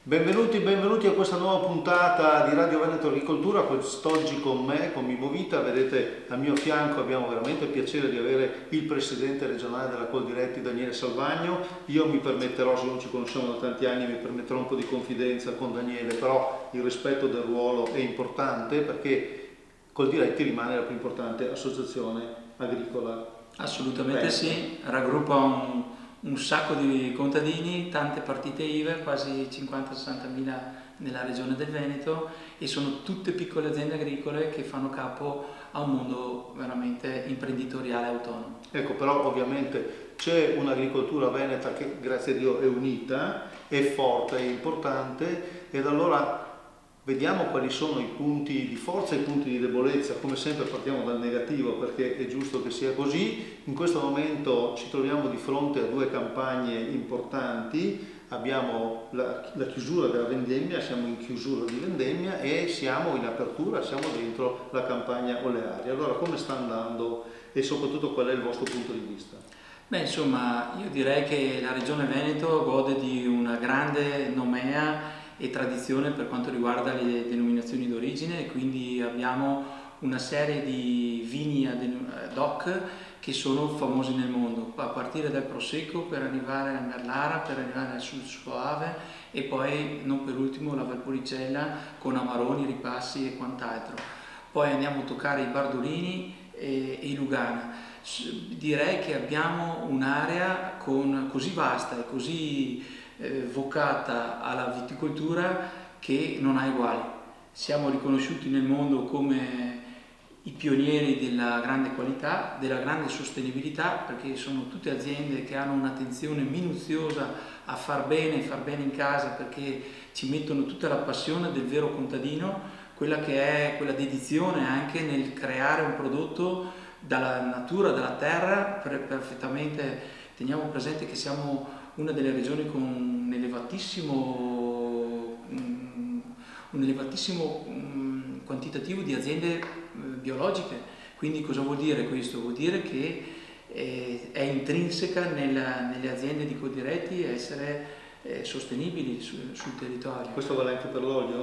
Benvenuti a questa nuova puntata di Radio Veneto Agricoltura. Quest'oggi con me, con Mibovita, vedete al mio fianco abbiamo veramente il piacere di avere il presidente regionale della Coldiretti, Daniele Salvagno. Io mi permetterò, se non ci conosciamo da tanti anni, mi permetterò un po' di confidenza con Daniele, però il rispetto del ruolo è importante perché Coldiretti rimane la più importante associazione agricola. Assolutamente sì, raggruppa un sacco di contadini, tante partite IVA, quasi 50-60 mila nella regione del Veneto, e sono tutte piccole aziende agricole che fanno capo a un mondo veramente imprenditoriale autonomo. Ecco, però ovviamente c'è un'agricoltura veneta che grazie a Dio è unita, è forte, è importante, ed allora vediamo quali sono i punti di forza e i punti di debolezza. Come sempre partiamo dal negativo perché è giusto che sia così. In questo momento ci troviamo di fronte a due campagne importanti. Abbiamo la chiusura della vendemmia, siamo in chiusura di vendemmia e siamo in apertura, siamo dentro la campagna olearia. Allora come sta andando e soprattutto qual è il vostro punto di vista? Beh, insomma, io direi che la regione Veneto gode di una grande nomea e tradizione per quanto riguarda le denominazioni d'origine, e quindi abbiamo una serie di vini ad hoc che sono famosi nel mondo, a partire dal Prosecco per arrivare al Merlara, per arrivare al Sud Soave e poi non per ultimo la Valpolicella con Amaroni, Ripassi e quant'altro. Poi andiamo a toccare i Bardolini e i Lugana. Direi che abbiamo un'area così vasta e così vocata alla viticoltura che non ha uguali. Siamo riconosciuti nel mondo come i pionieri della grande qualità, della grande sostenibilità, perché sono tutte aziende che hanno un'attenzione minuziosa a far bene in casa, perché ci mettono tutta la passione del vero contadino, quella che è quella dedizione anche nel creare un prodotto dalla natura, dalla terra, perfettamente. Teniamo presente che siamo una delle regioni con un elevatissimo quantitativo di aziende biologiche. Quindi cosa vuol dire questo? Vuol dire che è intrinseca nelle aziende di Coldiretti essere sostenibili sul territorio. Questo vale anche per l'olio?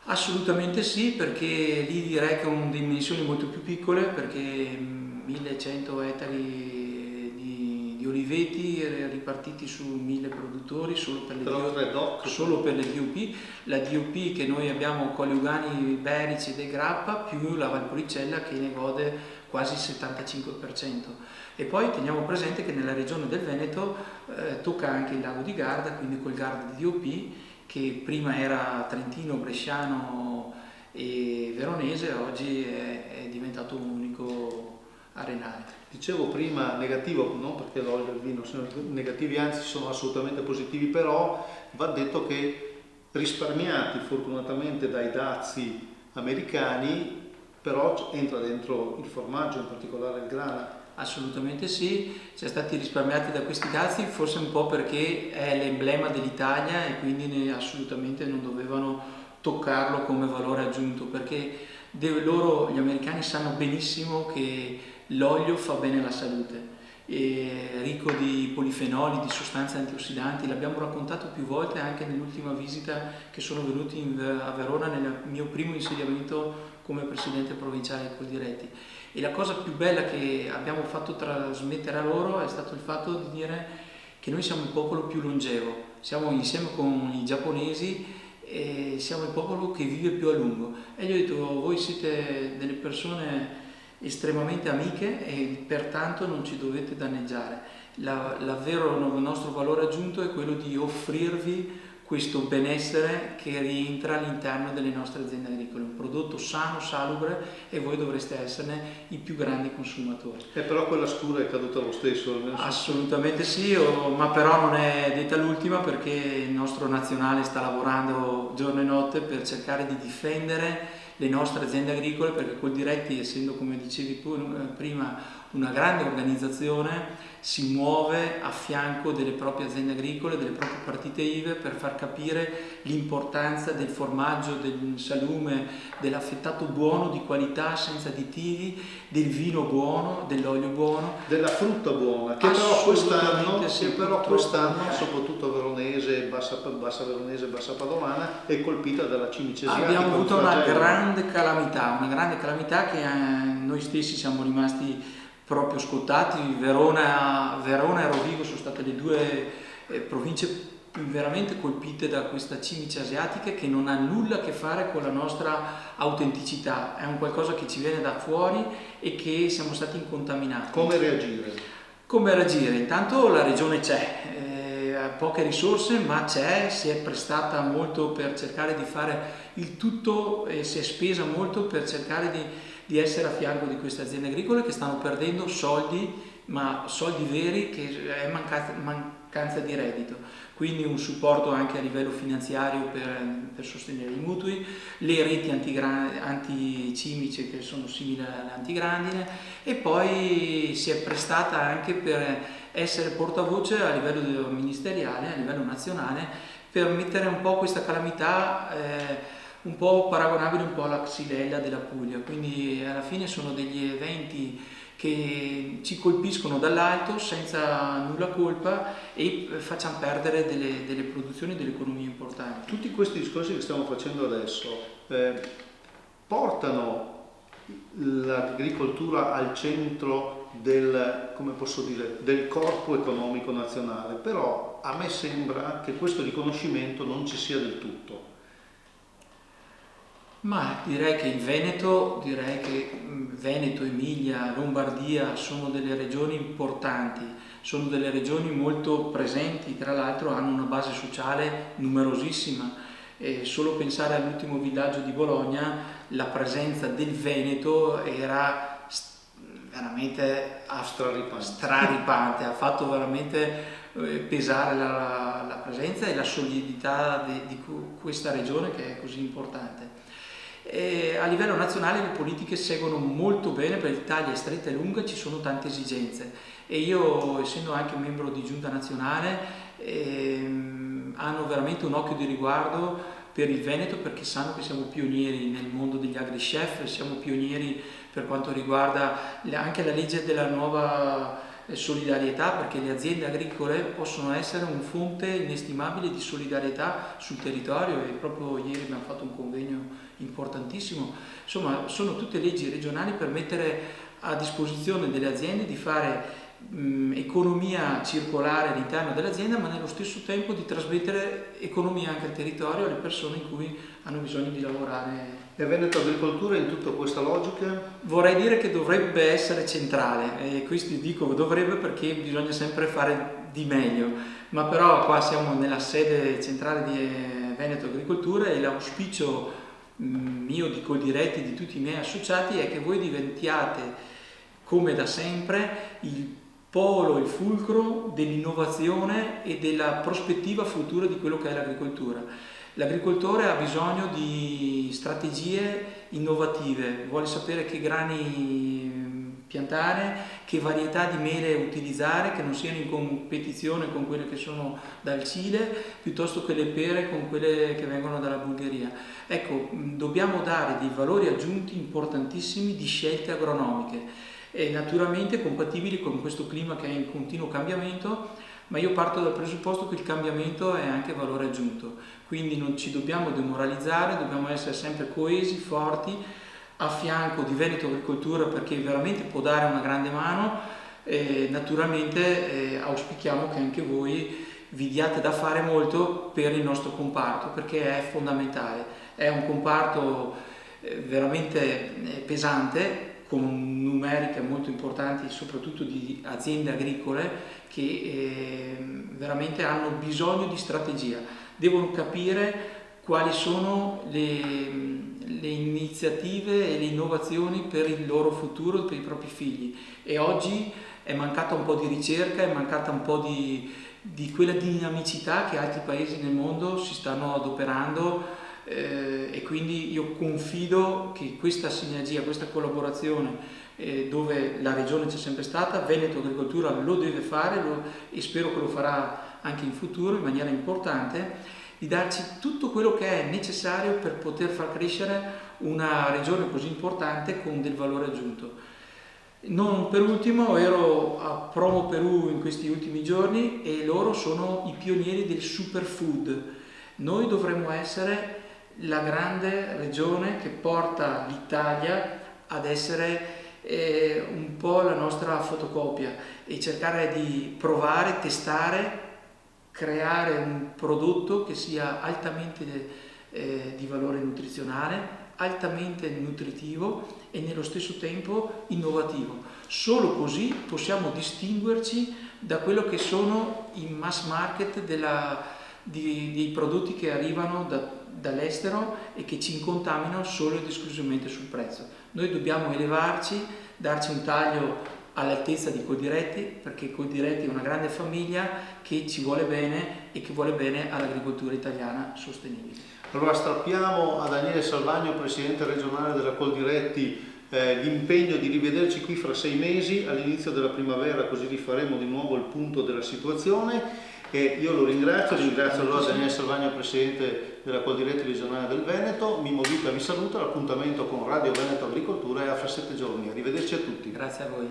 Assolutamente sì, perché lì direi che ho dimensioni molto più piccole, perché 1100 ettari di oliveti ripartiti su 1000 produttori solo per le DOP. La DOP che noi abbiamo con gli Ugani, Berici e De Grappa, più la Valpolicella che ne gode quasi il 75%. E poi teniamo presente che nella regione del Veneto tocca anche il lago di Garda, quindi quel Garda di DOP che prima era trentino, bresciano e veronese, oggi è diventato un unico arenale. Dicevo prima negativo, non perché l'olio e il vino sono negativi, anzi sono assolutamente positivi, però va detto che risparmiati fortunatamente dai dazi americani, però entra dentro il formaggio, in particolare il grana. Assolutamente sì, siamo stati risparmiati da questi dazi, forse un po' perché è l'emblema dell'Italia e quindi assolutamente non dovevano toccarlo come valore aggiunto, perché gli americani sanno benissimo che l'olio fa bene alla salute, è ricco di polifenoli, di sostanze antiossidanti. L'abbiamo raccontato più volte anche nell'ultima visita che sono venuti a Verona nel mio primo insediamento come presidente provinciale di Coldiretti. E la cosa più bella che abbiamo fatto trasmettere a loro è stato il fatto di dire che noi siamo il popolo più longevo, siamo insieme con i giapponesi e siamo il popolo che vive più a lungo. E gli ho detto: voi siete delle persone estremamente amiche e pertanto non ci dovete danneggiare. Il nostro valore aggiunto è quello di offrirvi questo benessere che rientra all'interno delle nostre aziende agricole, un prodotto sano, salubre, e voi dovreste esserne i più grandi consumatori. Però quella scura è caduta lo stesso? Assolutamente sì, ma però non è detta l'ultima, perché il nostro nazionale sta lavorando giorno e notte per cercare di difendere le nostre aziende agricole, perché Coldiretti, essendo, come dicevi prima, una grande organizzazione si muove a fianco delle proprie aziende agricole, delle proprie partite IVA per far capire l'importanza del formaggio, del salume, dell'affettato buono di qualità senza additivi, del vino buono, dell'olio buono, della frutta buona, che però quest'anno soprattutto veronese, bassa veronese, bassa padovana, è colpita dalla cimice asiatica. Abbiamo avuto una grande calamità che noi stessi siamo rimasti proprio scottati. Verona e Rovigo sono state le due province veramente colpite da questa cimice asiatica, che non ha nulla a che fare con la nostra autenticità, è un qualcosa che ci viene da fuori e che siamo stati incontaminati. Come reagire? Come reagire? Intanto la regione c'è, ha poche risorse ma c'è, si è prestata molto per cercare di fare il tutto e si è spesa molto per cercare di essere a fianco di queste aziende agricole che stanno perdendo soldi, ma soldi veri, che è mancanza di reddito. Quindi un supporto anche a livello finanziario per sostenere i mutui, le reti anticimiche che sono simili alle antigrandine, e poi si è prestata anche per essere portavoce a livello ministeriale, a livello nazionale, per mettere un po' questa calamità un po' paragonabile un po' alla Xylella della Puglia. Quindi alla fine sono degli eventi che ci colpiscono dall'alto senza nulla colpa e facciamo perdere delle produzioni e delle economie importanti. Tutti questi discorsi che stiamo facendo adesso portano l'agricoltura al centro del corpo economico nazionale, però a me sembra che questo riconoscimento non ci sia del tutto. Ma direi che Veneto, Emilia, Lombardia sono delle regioni importanti, sono delle regioni molto presenti, tra l'altro hanno una base sociale numerosissima. Solo pensare all'ultimo villaggio di Bologna, la presenza del Veneto era veramente straripante, ha fatto veramente pesare la presenza e la solidità di questa regione che è così importante. A livello nazionale le politiche seguono molto bene, per l'Italia è stretta e lunga, ci sono tante esigenze e io, essendo anche membro di giunta nazionale, hanno veramente un occhio di riguardo per il Veneto, perché sanno che siamo pionieri nel mondo degli agri-chef, siamo pionieri per quanto riguarda anche la legge della nuova solidarietà, perché le aziende agricole possono essere un fonte inestimabile di solidarietà sul territorio, e proprio ieri abbiamo fatto un convegno importantissimo. Insomma, sono tutte leggi regionali per mettere a disposizione delle aziende di fare economia circolare all'interno dell'azienda, ma nello stesso tempo di trasmettere economia anche al territorio, alle persone in cui hanno bisogno di lavorare. E Veneto Agricoltura in tutta questa logica? Vorrei dire che dovrebbe essere centrale, e questo dico dovrebbe perché bisogna sempre fare di meglio, ma però qua siamo nella sede centrale di Veneto Agricoltura e l'auspicio mio, di Coldiretti, di tutti i miei associati, è che voi diventiate, come da sempre, il polo, il fulcro dell'innovazione e della prospettiva futura di quello che è l'agricoltura. L'agricoltore ha bisogno di strategie innovative, vuole sapere che grani piantare, che varietà di mele utilizzare, che non siano in competizione con quelle che sono dal Cile, piuttosto che le pere con quelle che vengono dalla Bulgaria. Ecco, dobbiamo dare dei valori aggiunti importantissimi di scelte agronomiche, e naturalmente compatibili con questo clima che è in continuo cambiamento, ma io parto dal presupposto che il cambiamento è anche valore aggiunto, quindi non ci dobbiamo demoralizzare, dobbiamo essere sempre coesi, forti, a fianco di Veneto Agricoltura, perché veramente può dare una grande mano. Naturalmente auspichiamo che anche voi vi diate da fare molto per il nostro comparto, perché è fondamentale, è un comparto veramente pesante, con numeriche molto importanti, soprattutto di aziende agricole che veramente hanno bisogno di strategia, devono capire quali sono le iniziative e le innovazioni per il loro futuro, per i propri figli, e oggi è mancata un po' di ricerca, è mancata un po' di quella dinamicità che altri paesi nel mondo si stanno adoperando e quindi io confido che questa sinergia, questa collaborazione dove la regione c'è sempre stata, Veneto Agricoltura lo deve fare e spero che lo farà anche in futuro in maniera importante, di darci tutto quello che è necessario per poter far crescere una regione così importante con del valore aggiunto. Non per ultimo, ero a Promo Perù in questi ultimi giorni e loro sono i pionieri del superfood. Noi dovremmo essere la grande regione che porta l'Italia ad essere un po' la nostra fotocopia e cercare di provare, testare, creare un prodotto che sia altamente di valore nutrizionale, altamente nutritivo e nello stesso tempo innovativo. Solo così possiamo distinguerci da quello che sono i mass market dei prodotti che arrivano dall'estero e che ci incontaminano solo ed esclusivamente sul prezzo. Noi dobbiamo elevarci, darci un taglio all'altezza di Coldiretti, perché Coldiretti è una grande famiglia che ci vuole bene e che vuole bene all'agricoltura italiana sostenibile. Allora strappiamo a Daniele Salvagno, presidente regionale della Coldiretti, l'impegno di rivederci qui fra 6 mesi all'inizio della primavera, così rifaremo di nuovo il punto della situazione. E io lo ringrazio allora Daniele Salvagno, presidente della Coldiretti regionale del Veneto. Mimmo Vita vi saluta, l'appuntamento con Radio Veneto Agricoltura è fra 7 giorni. Arrivederci a tutti. Grazie a voi.